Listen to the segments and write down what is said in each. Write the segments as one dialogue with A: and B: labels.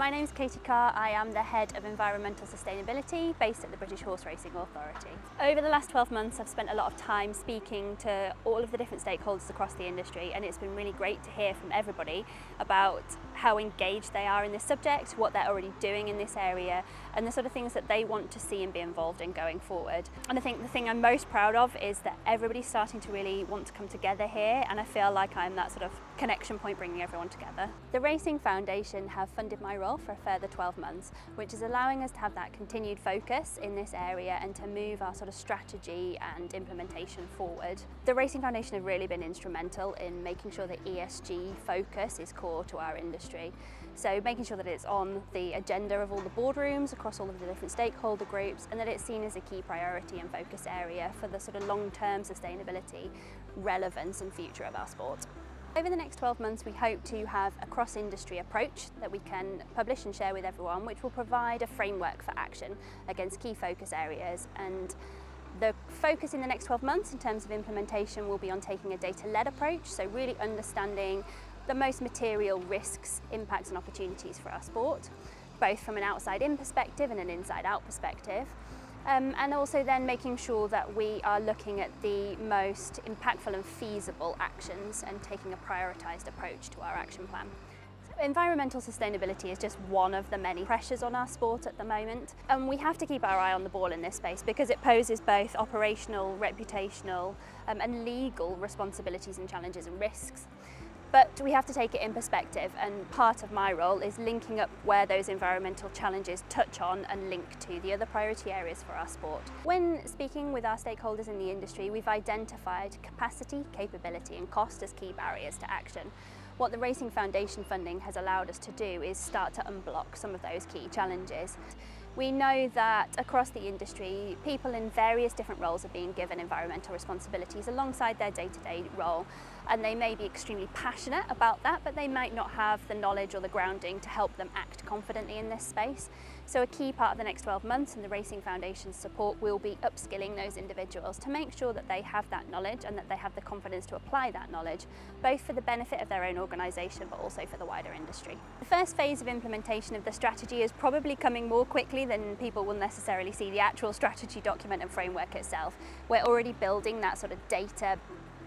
A: My name's Katie Carr. I am the Head of Environmental Sustainability based at the British Horse Racing Authority. Over the last 12 months I've spent a lot of time speaking to all of the different stakeholders across the industry, and it's been really great to hear from everybody about how engaged they are in this subject, what they're already doing in this area, and the sort of things that they want to see and be involved in going forward. And I think the thing I'm most proud of is that everybody's starting to really want to come together here, and I feel like I'm that sort of connection point bringing everyone together. The Racing Foundation have funded my role for a further 12 months, which is allowing us to have that continued focus in this area and to move our sort of strategy and implementation forward. The Racing Foundation have really been instrumental in making sure that ESG focus is core to our industry. So making sure that it's on the agenda of all the boardrooms across all of the different stakeholder groups, and that it's seen as a key priority and focus area for the sort of long-term sustainability, relevance and future of our sport. Over the next 12 months we hope to have a cross-industry approach that we can publish and share with everyone, which will provide a framework for action against key focus areas. And the focus in the next 12 months in terms of implementation will be on taking a data-led approach, so really understanding the most material risks, impacts and opportunities for our sport, both from an outside-in perspective and an inside-out perspective. And also then making sure that we are looking at the most impactful and feasible actions and taking a prioritised approach to our action plan. Environmental sustainability is just one of the many pressures on our sport at the moment, and we have to keep our eye on the ball in this space because it poses both operational, reputational and legal responsibilities and challenges and risks. But we have to take it in perspective, and part of my role is linking up where those environmental challenges touch on and link to the other priority areas for our sport. When speaking with our stakeholders in the industry, we've identified capacity, capability and cost as key barriers to action. What the Racing Foundation funding has allowed us to do is start to unblock some of those key challenges. We know that across the industry, people in various different roles are being given environmental responsibilities alongside their day-to-day role, and they may be extremely passionate about that, but they might not have the knowledge or the grounding to help them act confidently in this space. So a key part of the next 12 months and the Racing Foundation's support will be upskilling those individuals to make sure that they have that knowledge and that they have the confidence to apply that knowledge, both for the benefit of their own organisation but also for the wider industry. The first phase of implementation of the strategy is probably coming more quickly than people will necessarily see the actual strategy document and framework itself. We're already building that sort of data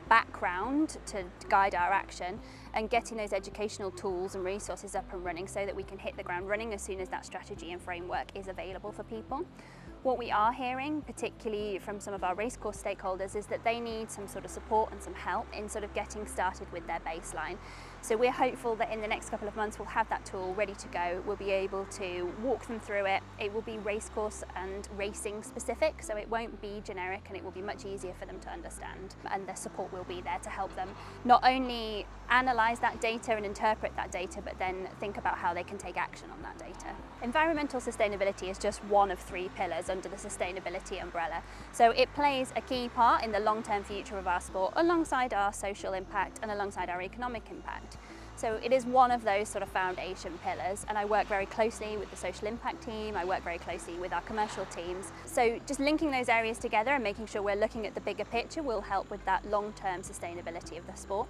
A: background to guide our action and getting those educational tools and resources up and running so that we can hit the ground running as soon as that strategy and framework is available for people. What we are hearing, particularly from some of our racecourse stakeholders, is that they need some sort of support and some help in sort of getting started with their baseline. So we're hopeful that in the next couple of months we'll have that tool ready to go. We'll be able to walk them through it. It will be racecourse and racing specific, so it won't be generic, and it will be much easier for them to understand. And the support will be there to help them not only analyse that data and interpret that data, but then think about how they can take action on that data. Environmental sustainability is just one of 3 pillars under the sustainability umbrella. So it plays a key part in the long-term future of our sport alongside our social impact and alongside our economic impact. So it is one of those sort of foundation pillars, and I work very closely with the social impact team, I work very closely with our commercial teams. So just linking those areas together and making sure we're looking at the bigger picture will help with that long-term sustainability of the sport.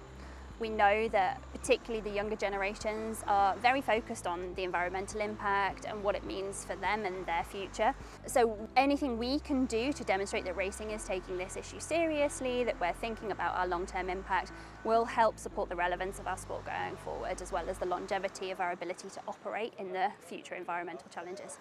A: We know that particularly the younger generations are very focused on the environmental impact and what it means for them and their future. So anything we can do to demonstrate that racing is taking this issue seriously, that we're thinking about our long-term impact, will help support the relevance of our sport going forward, as well as the longevity of our ability to operate in the future environmental challenges.